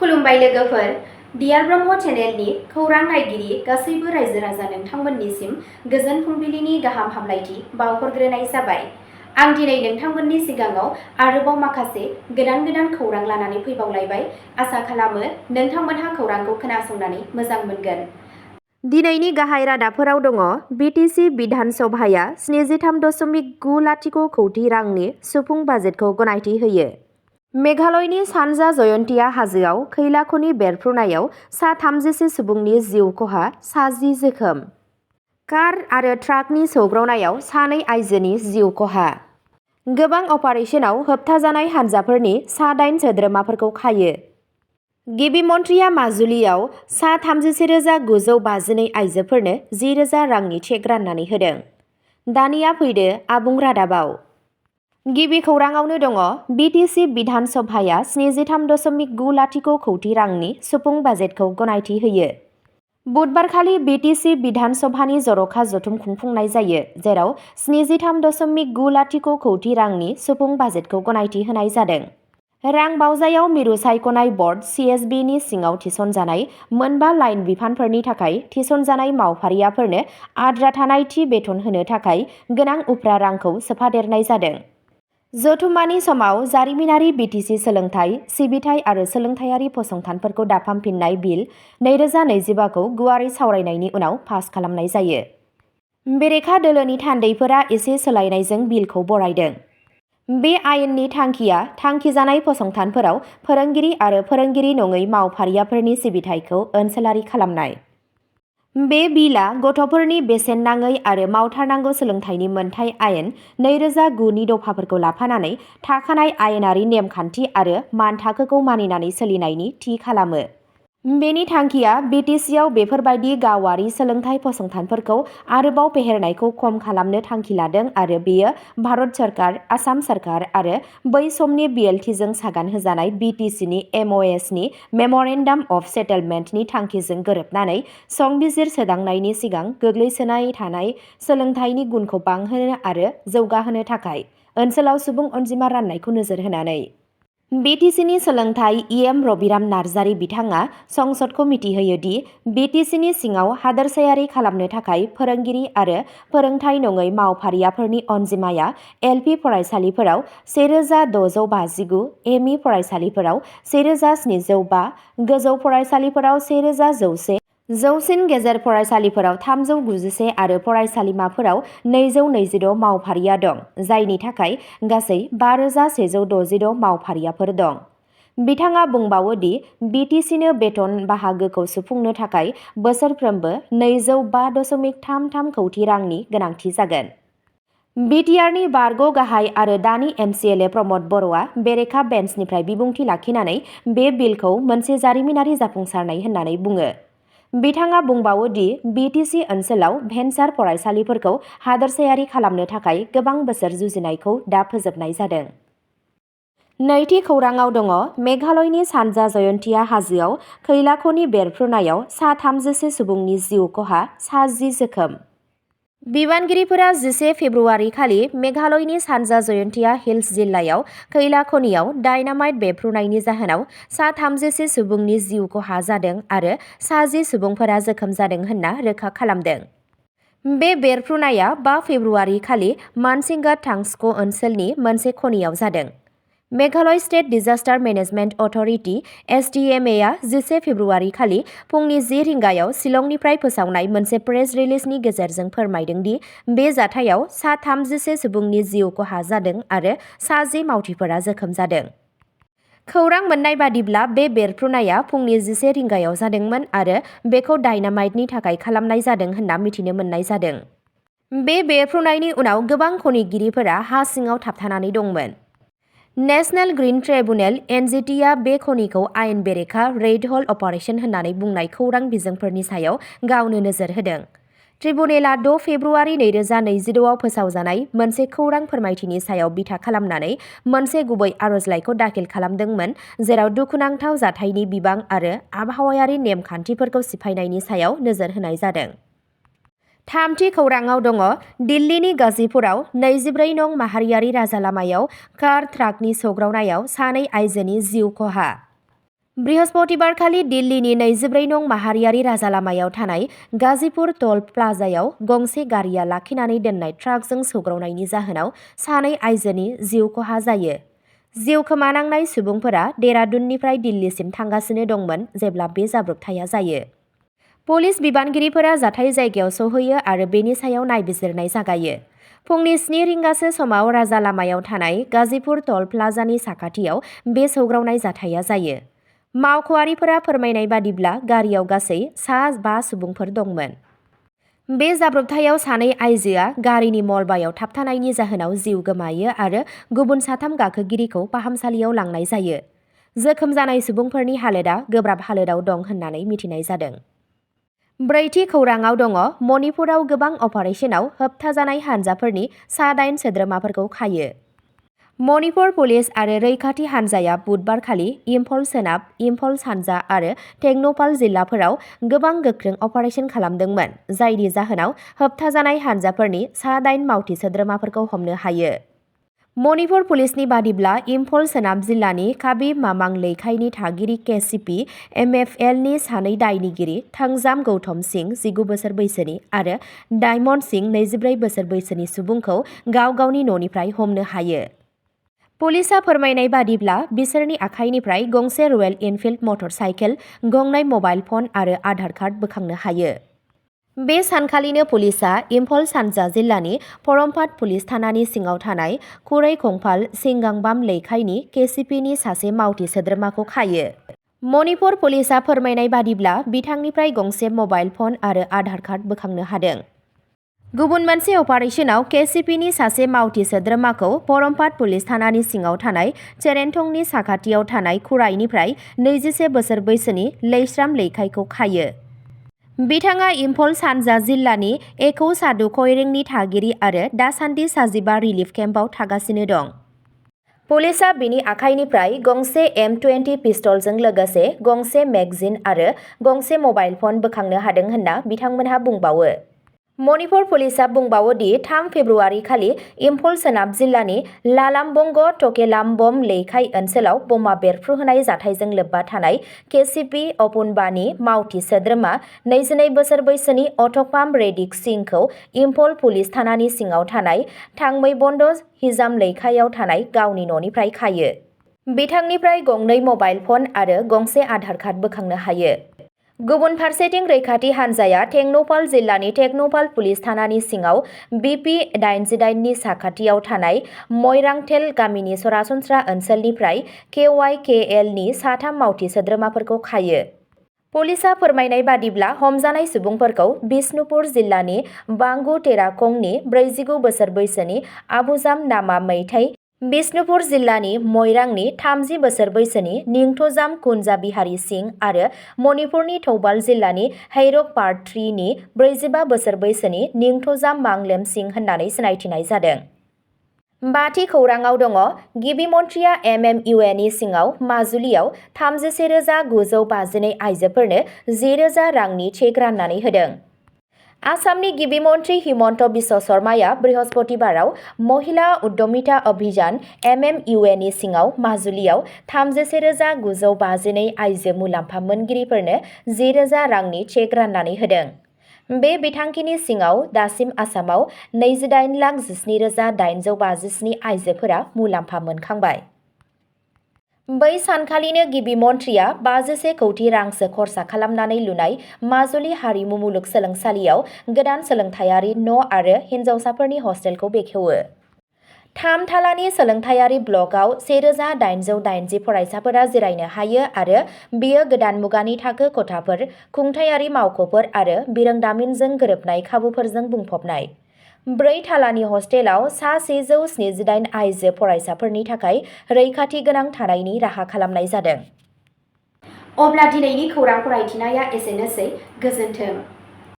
खुलुमबाय लोगोफोर, डियार ब्रह्म चेनेलनि खौरां नायगिरि गासैबो रायजो राजा नोंथांमोननिसिम गोजोन फुंबिलिनि गाहाम हामलायथि बावहरग्रोनाय जाबाय। आं दिनै नोंथांमोननि सिगाङाव आरोबाव माखासे गोदान खौरां लानानै फैबावलायबाय। आसा खालामो नोंथांमोनहा खौरांखौ खोनासंनानै मोजां मोनगोन। दिनैनि गाहाय रादाबफोराव दङ BTC बिधान सभाया 73.90 कौटि रांनि सुफुं बाजेटखौ गनायथि होयो। मेघालयनि सानजा जयन्तिया हाजोआव खैला खनि बेरफ्रुनायाव सा 30 सुबुंनि जिउ खहा, 60 जोखोम। कार आरो ट्राकनि सौग्रावनायाव सानै आइजोनि जिउ खहा। गोबां अपारेशनाव होबथाजानाय हानजाफोरनि सा 8 सोद्रोमाफोरखौ खायो। गिबि मन्थ्रिया माजुलियाव सा 31,952 आइजोफोरनो 10,000 रांनि चेक राननानै होदों। दानिया फैदो आबुं रादाबाव। गिबि खौराङावनो दङ BTC बिधान सभाया 73.90 कौटि रांनि सुफुं बाजेटखौ गनायथि होयो। बुधबारखालि BTC बिधान सभानि जर'खा जथुम खुंफुंनाय जायो, जेराव 73.90 कौटि रांनि सुफुं बाजेटखौ गनायथि होनाय जादों। रां बावजायाव मिरु सायख'नाय बर्ड CSB नि सिङाव थिसनजानाय मोनबा लाइन बिफानफोरनि थाखाय थिसनजानाय मावफारियाफोरनो आद्रा थानाय थि बेथन होनो थाखाय गोनां उफ्रा रांखौ सोफादेरनाय जादों। जथुम्मानि समाव जारिमिनारि BTC सोलोंथाइ, सिबिथाइ आरो सोलोंथायारि फसंथानफोरखौ दाफामफिननाय बिल 2025 खौ गुवारै सावरायनायनि उनाव पास खालामनाय जायो। बेरेखा दोलोनि थान्दैफोरा एसे सोलायनायजों बिलखौ बरायदों। बे आयेननि थांखिया थांखिजानाय फसंथानफोराव फोरोंगिरि आरो फोरोंगिरि नङै मावफारियाफोरनि सिबिथायखौ ओनसोलारि खालामनाय। बे बिलआ गथ'फोरनि बेसेन नाङै आरो मावथारनांगौ सोलोंथाइनि मोनथाय आयेन 2009 नि दफाफोरखौ लाफानानै थाखानाय आयेनारि नेमखान्थि आरो मानथाखोखौ मानिनानै सोलिनायनि थि खालामो। बेनि थांखिया BTCआव बेफोरबायदि गावारि सोलोंथाइ फसंथानफोरखौ आरोबाव फेहेरनायखौ खम खालामनो थांखि लादों आरो बेयो भारत सरकार, आसाम सरकार आरो बै समनि BLTजों सागान होजानाय BTCनि MOSनि मेम'रेन्डाम अफ सेटेलमेन्टनि थांखिजों गोरोबनानै संबिजिर सोदांनायनि सिगां गोग्लैसोनाय थानाय सोलोंथाइनि गुनखौ बांहोनो आरो जौगाहोनो थाखाय ओनसोलाव सुबुं अनजिमा राननायखौ नोजोर होनानै। BTCनि सोलोंथाइ EM रबिराम नार्जारी बिथाङा संसदखौ मिथिहोयो दि BTCनि सिङाव हादोरसायारि खालामनो थाखाय फोरोंगिरि आरो फोरोंथाय नङै मावफारियाफोरनि अनजिमाया LP फरायसालिफोराव 1,659, ME फरायसालिफोराव 1,705, गोजौ फरायसालिफोराव 1,100, जौसिन गेजेर फरायसालिफोराव 391 आरो फरायसालिमाफोराव 226 मावफारिया दं, जायनि थाखाय गासै 5,166 मावफारियाफोर दं। बिथाङा बुंबावो दि BTCनो बेथन बाहागोखौ सुफुंनो थाखाय बोसोरफ्रोमबो 205.33 कौटि रांनि गोनांथि जागोन। BTRनि बारग' गाहाय आरो दानि MCLA प्रमद बर'आ बेरेखा बेन्चनिफ्राय बिबुंथि लाखिनानै बे बिलखौ मोनसे जारिमिनारि जाफुंसारनाय होननानै बुङो। बिथाङा बुंबावो दि BTC ओनसोलाव भेन्सार फरायसालिफोरखौ हादोरसायारि खालामनो थाखाय गोबां बोसोर जुजिनायखौ दा फोजोबनाय जादों। नैथि खौराङाव दङ मेघालयनि सानजा जयन्तिया हाजोआव खैला खनि बेरफ्रुनायाव सा 30 सुबुंनि जिउ खहा, 60 जोखोम। बिबानगिरिफोरा 11 फेब्रुआरि खालि मेघालयनि सानजा जयन्तिया हिल्स जिल्लायाव खैला खनियाव डायनामाइट बेरफ्रुनायनि जाहोनाव सा 30 सुबुंनि जिउ खहा जादों आरो 60 सुबुंफोरा जोखोम जादों होनना रोखा खालामदों। बे बेरफ्रुनाया 5 फेब्रुआरि खालि मानसिंगा टांस्क' ओनसोलनि मोनसे खनियाव जादों। Meghalaya state disaster management authority SDMA आ 11 फेब्रुआरि खालि फुंनि 10 रिंगायाव शिलंनिफ्राय फोसावनाय मोनसे प्रेस रिलिजनि गेजेरजों फोरमायदों दि बे जाथायाव सा 30 सुबुंनि जिउ खहा जादों आरो 60 मावथिफोरा जोखोम जादों। खौरां मोननाय बादिब्ला बे बेरफ्रुनाया फुंनि 11 रिंगायाव जादोंमोन आरो बेखौ डायनामाइटनि थाखाय खालामनाय जादों होनना मिथिनो मोननाय जादों। बे बेरफ्रुनायनि उनाव गोबां खनिगिरिफोरा हा सिङाव थाबथानानै दंमोन। नेशनेल ग्रीन ट्रिब्युनेल NGT आ बे खनिखौ आयेन बेरेखा रेड हल अपारेशन होननानै बुंनाय खौरां बिजोंफोरनि सायाव गावनो नोजोर होदों। ट्रिब्युनेलआ 6 फेब्रुआरि 2026 आव फोसावजानाय मोनसे खौरां फोरमायथिनि सायाव बिथा खालामनानै मोनसे गुबै आर'जलाइखौ दाखिल खालामदोंमोन, जेराव दुखुनांथाव जाथायनि बिबां आरो आबहावायारि नेमखान्थिफोरखौ सिफायनायनि सायाव नोजोर होनाय जादों। थामथि खौराङाव दङ दिल्लीनि गाजीपुराव 24 नं माहारियारि राजालामायाव कार ट्राकनि सौग्रावनायाव सानै आइजोनि जिउ खहा। बृहस्पतिबारखालि दिल्लीनि 24 नं माहारियारि राजालामायाव थानाय गाजीपुर टल प्लाजायाव गंसे गारिया लाखिनानै दोननाय ट्राकजों सौग्रावनायनि जाहोनाव सानै आइजोनि जिउ खहा जायो। जिउ खोमानांनाय सुबुंफोरा देहरादूननिफ्राय दिल्लीसिम थांगासिनो दंमोन जेब्ला बे जाब्रबथाया जायो। पुलिस बिबानगिरिफोरा जाथाय जायगायाव सौहैयो आरो बेनि सायाव नायबिजिरनाय जागायो। फुंनि 7 रिंगासो समाव राजालामायाव थानाय गाजीपुर टल प्लाजानि साखाथियाव बे सौग्रावनाय जाथाया जायो। मावख'आरिफोरा फोरमायनाय बादिब्ला गारियाव गासै सा 5 सुबुंफोर दंमोन। बे जाब्रबथायाव सानै आइजोआ गारिनि मलबायाव थाबथानायनि जाहोनाव जिउ गोमायो आरो गुबुन 3 गाखोगिरिखौ फाहामसालियाव लांनाय जायो। जोखोम जानाय सुबुंफोरनि हालोदआ गोब्राब हालोदाव दं होननानै मिथिनाय जादों। ब्रैथि खौराङाव दङ मणिपुराव गोबां अपारेशनाव होबथाजानाय हानजाफोरनि सा 8 सोद्रोमाफोरखौ खायो। मणिपुर पुलिस आरो रैखाथि हानजाया बुधबारखालि इम्फल सोनाब, इम्फल सानजा आरो टेक्नौपाल जिल्लाफोराव गोबां गोख्रों अपारेशन खालामदोंमोन, जायनि जाहोनाव होबथाजानाय हानजाफोरनि सा 8 मावथि सोद्रोमाफोरखौ हमनो हायो। मणिपुर पुलिसनि बादिब्ला इम्फल सोनाब जिल्लानि काबि मामां लैखाइनि थागिरि केसिपि एमएफएलनि सानै दायनिगिरि थांजाम गौतम सिंह 19 बोसोर बैसोनि आरो डायमन्ड सिंह 24 बोसोर बैसोनि सुबुंखौ गाव गावनि न'निफ्राय हमनो हायो। पुलिसआ फोरमायनाय बादिब्ला बिसोरनि आखाइनिफ्राय गंसे रयेल एनफिल्ड मटर साइकेल, गंनै मबाइल फन आरो आधार कार्ड बोखांनो हायो। बे सानखालिनो पुलिसआ इम्फल सानजा जिल्लानि परमपात पुलिस थानानि सिङाव थानाय कुरै खंफाल सिंगांबाम लैखाइनि केसिपिनि सासे मावथि सोद्रोमाखौ खायो। मणिपुर पुलिसआ फोरमायनाय बादिब्ला बिथांनिफ्राय गंसे मबाइल फन आरो आधार कार्ड बोखांनो हादों। गुबुन मोनसे अपारेशनाव केसिपिनि सासे मावथि सोद्रोमाखौ परमपात पुलिस थानानि सिङाव थानाय चेरेन्टंनि साखाथियाव थानाय खुराइनिफ्राय 21 बोसोर बैसोनि लैस्राम लैखाइखौ खायो। बिथाङा इम्फल सानजा जिल्लानि एकौ सादु खइरेंनि थागिरि आरो दासान्दि साजिबा रिलिफ केम्पआव थागासिनो दं। पुलिसआ बिनि आखाइनिफ्राय गंसे M20 पिस्तलजों लोगोसे गंसे मेगजिन आरो गंसे मबाइल फन बोखांनो हादों होनना बिथांमोनहा बुंबावो। मणिपुर पुलिसआ बुंबावो दि 3 फेब्रुआरि खालि इम्फल सोनाब जिल्लानि लालामबंग टकेलामबम लैखाइ ओनसोलाव बमा बेरफ्रुहोनाय जाथायजों लोब्बा थानाय केसिपि अपुनबानि मावथि सोद्रोमा 22 बोसोर बैसोनि अटकपाम रेडिक सिंहखौ इम्फल पुलिस थानानि सिङाव थानाय थांमैबन्द हिजाम लैखाइयाव थानाय गावनि न'निफ्राय खायो। बिथांनिफ्राय गंनै मबाइल फन आरो गंसे आधार कार्ड बोखांनो हायो। गुबुन फारसेथिं रैखाथि हानजाया टेक्नौपाल जिल्लानि टेक्नौपाल पुलिस थानानि सिङाव BP 88 नि साखाथियाव थानाय मयरांथेल गामिनि सरासनस्रा ओनसोलनिफ्राय KYKL नि 3 मावथि सोद्रोमाफोरखौ खायो। पुलिसआ फोरमायनाय बादिब्ला हमजानाय सुबुंफोरखौ बिष्णुपुर जिल्लानि बांगु तेराखंनि 49 बोसोर बैसोनि आबुजाम नामा मैथै, बिष्णुपुर जिल्लानि मयरांनि 30 बोसोर बैसोनि निंथजाम कुनजा बिहारी सिंह आरो मणिपुरनि थौबाल जिल्लानि हैरक पार्ट 3 नि 45 बोसोर बैसोनि निंथजाम मांलेम सिंह होननानै सिनायथिनाय जादों। 5थि खौराङाव दङ गिबि मन्थ्रिया MMUनि सिङाव माजुलियाव 31,952 आइजोफोरनो 10,000 रांनि चेक राननानै होदों। आसामनि गिबि मन्थ्रि हिमन्त बिश्व शर्माया बृहस्पतिबाराव महिला उद्यमिता अभियान MMUनि सिङाव माजुलियाव 31,952 आइजो मुलाम्फा मोनगिरिफोरनो 10,000 रांनि चेक राननानै होदों। बे बिथांखिनि सिङाव दासिम आसामाव 28,17,857 आइजोफोरा मुलाम्फा मोनखांबाय। बै सानखालिनो गिबि मन्थ्रिया 51 कौटि रांसो खरसा खालामनानै लुनाय माजुलि हारिमु मुलुगसोलोंसालियाव गोदान सोलोंथायारि न' आरो हिन्जावसाफोरनि हस्टेलखौ बेखेवो। 3 थालानि सोलोंथायारि ब्लकआव 1,880 फरायसाफोरा जिरायनो हायो आरो बेयो गोदान मुगानि थाखो खथाफोर, खुंथायारि मावख'फोर आरो बिरोंदामिनजों गोरोबनाय खाबुफोरजों बुंफबनाय। 4 थालानि हस्टेलाव सा 178 आइजो फरायसाफोरनि थाखाय रैखाथि गोनां थानायनि राहा खालामनाय जादों। अब्ला दिनैनि खौरां फरायथिनाया एसेनोसै। गोजोन्थों।